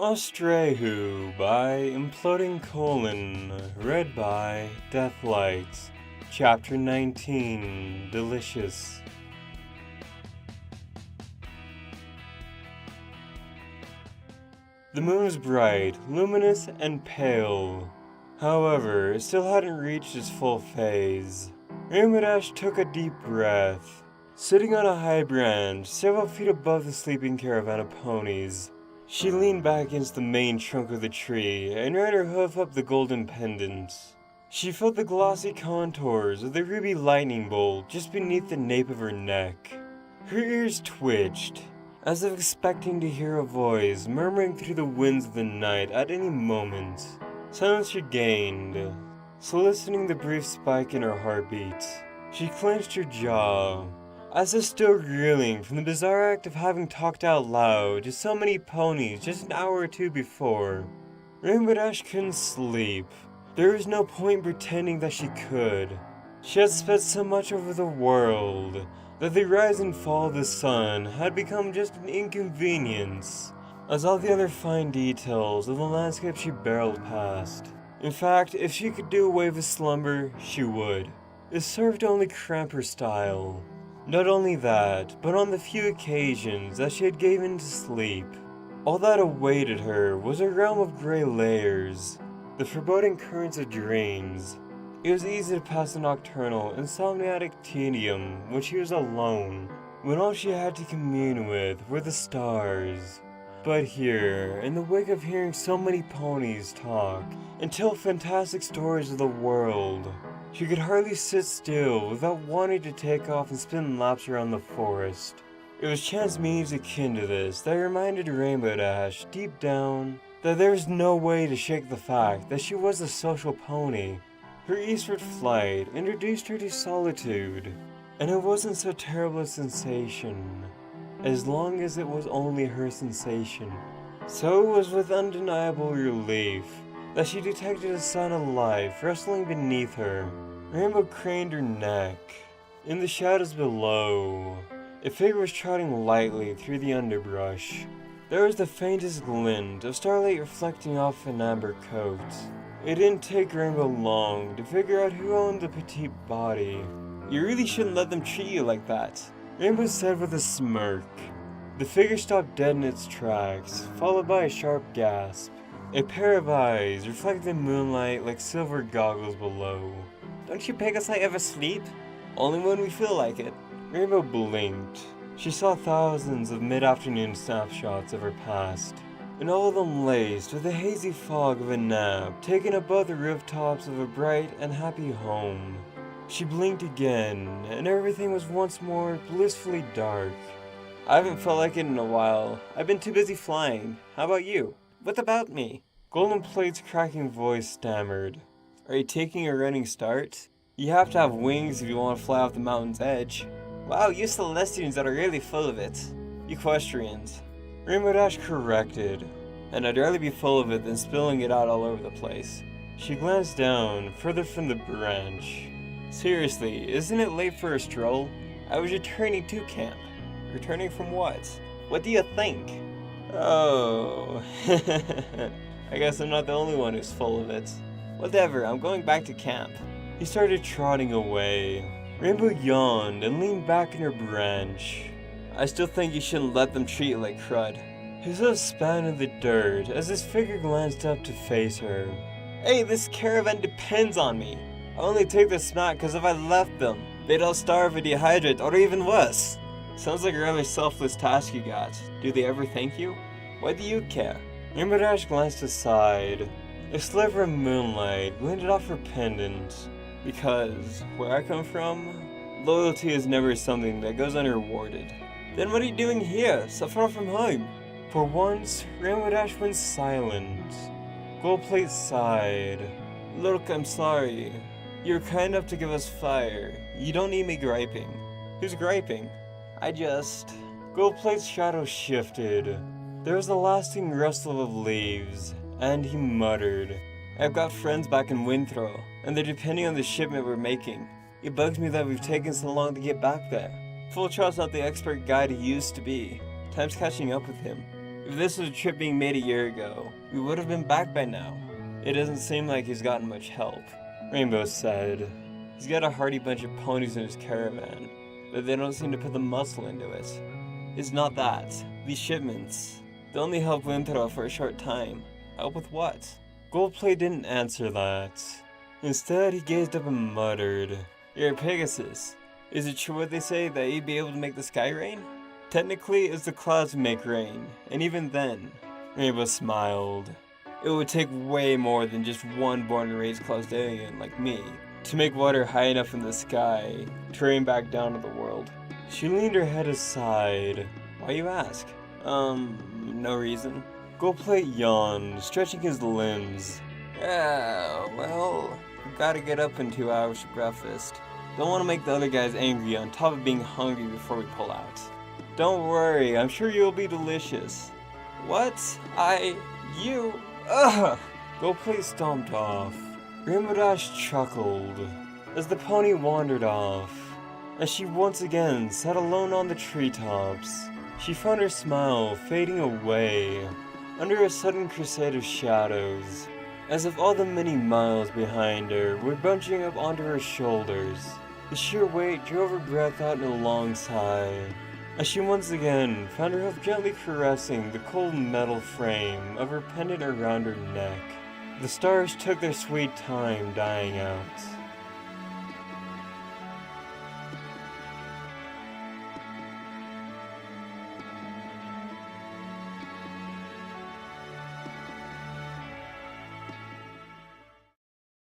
Austraeoh by Imploding Colon, read by Deathlight. Chapter 19, Delicious. The moon was bright, luminous, and pale. However, it still hadn't reached its full phase. Rainbow Dash took a deep breath. Sitting on a high branch, several feet above the sleeping caravan of ponies, she leaned back against the main trunk of the tree and ran her hoof up the golden pendant. She felt the glossy contours of the ruby lightning bolt just beneath the nape of her neck. Her ears twitched, as if expecting to hear a voice murmuring through the winds of the night at any moment. Silence regained, soliciting the brief spike in her heartbeat. She clenched her jaw, as if still reeling from the bizarre act of having talked out loud to so many ponies just an hour or two before. Rainbow Dash couldn't sleep. There was no point in pretending that she could. She had spent so much over the world that the rise and fall of the sun had become just an inconvenience, as all the other fine details of the landscape she barreled past. In fact, if she could do away with slumber, she would. It served to only cramp her style. Not only that, but on the few occasions that she had given to sleep, all that awaited her was a realm of grey layers, the foreboding currents of dreams. It was easy to pass a nocturnal, insomniatic tedium when she was alone, when all she had to commune with were the stars. But here, in the wake of hearing so many ponies talk and tell fantastic stories of the world, she could hardly sit still without wanting to take off and spin laps around the forest. It was chance meetings akin to this that reminded Rainbow Dash, deep down, that there was no way to shake the fact that she was a social pony. Her eastward flight introduced her to solitude, and it wasn't so terrible a sensation, as long as it was only her sensation. So it was with undeniable relief that she detected a sign of life rustling beneath her. Rainbow craned her neck. In the shadows below, a figure was trotting lightly through the underbrush. There was the faintest glint of starlight reflecting off an amber coat. It didn't take Rainbow long to figure out who owned the petite body. "You really shouldn't let them treat you like that," Rainbow said with a smirk. The figure stopped dead in its tracks, followed by a sharp gasp. A pair of eyes reflected the moonlight like silver goggles below. "Don't you pick us like ever sleep?" "Only when we feel like it." Rainbow blinked. She saw thousands of mid-afternoon snapshots of her past, and all of them laced with the hazy fog of a nap taken above the rooftops of a bright and happy home. She blinked again, and everything was once more blissfully dark. "I haven't felt like it in a while. I've been too busy flying. How about you? What about me?" Golden Plate's cracking voice stammered. "Are you taking a running start? You have to have wings if you want to fly off the mountain's edge." "Wow, you Celestians are really full of it." "Equestrians," Rainbow Dash corrected. "And I'd rather be full of it than spilling it out all over the place." She glanced down, further from the branch. "Seriously, isn't it late for a stroll? I was returning to camp." "Returning from what? What do you think?" "Oh, I guess I'm not the only one who's full of it." "Whatever, I'm going back to camp." He started trotting away. Rainbow yawned and leaned back in her branch. "I still think you shouldn't let them treat you like crud." His hooves span in the dirt as his figure glanced up to face her. "Hey, this caravan depends on me. I only take this snack because if I left them, they'd all starve or dehydrate, or even worse." "Sounds like a rather selfless task you got. Do they ever thank you?" "Why do you care?" Rainbow Dash glanced aside. A sliver of moonlight glinted off her pendant. "Because, where I come from, loyalty is never something that goes unrewarded." "Then what are you doing here, so far from home?" For once, Rainbow Dash went silent. Goldplate sighed. "Look, I'm sorry. You were kind enough to give us fire. You don't need me griping." "Who's griping?" "I just..." Goldplate's shadow shifted. There was a lasting rustle of leaves, and he muttered, "I've got friends back in Windthrow, and they're depending on the shipment we're making. It bugs me that we've taken so long to get back there. Full Trout's not the expert guide he used to be. Time's catching up with him." If this was a trip being made a year ago, we would have been back by now. It doesn't seem like he's gotten much help, Rainbow said. He's got a hardy bunch of ponies in his caravan, but they don't seem to put the muscle into it. It's not that. These shipments, they only help Winthrop for a short time. Help with what? Goldplate didn't answer that. Instead, he gazed up and muttered, "You're a Pegasus. Is it true what they say, that you'd be able to make the sky rain?" "Technically, it's the clouds that make rain, and even then," Rainbow smiled, "it would take way more than just one born and raised Cloudsdalian like me to make water high enough in the sky to rain back down to the world." She leaned her head aside. "Why you ask?" No reason." Goldplate yawned, stretching his limbs. "Yeah, well, we've got to get up in 2 hours for breakfast. Don't want to make the other guys angry on top of being hungry before we pull out." "Don't worry, I'm sure you'll be delicious." "What? You... Ugh!" Goldplate stomped off. Rainbow Dash chuckled as the pony wandered off. As she once again sat alone on the treetops, she found her smile fading away under a sudden crusade of shadows, as if all the many miles behind her were bunching up onto her shoulders. The sheer weight drove her breath out in a long sigh, as she once again found herself gently caressing the cold metal frame of her pendant around her neck. The stars took their sweet time dying out.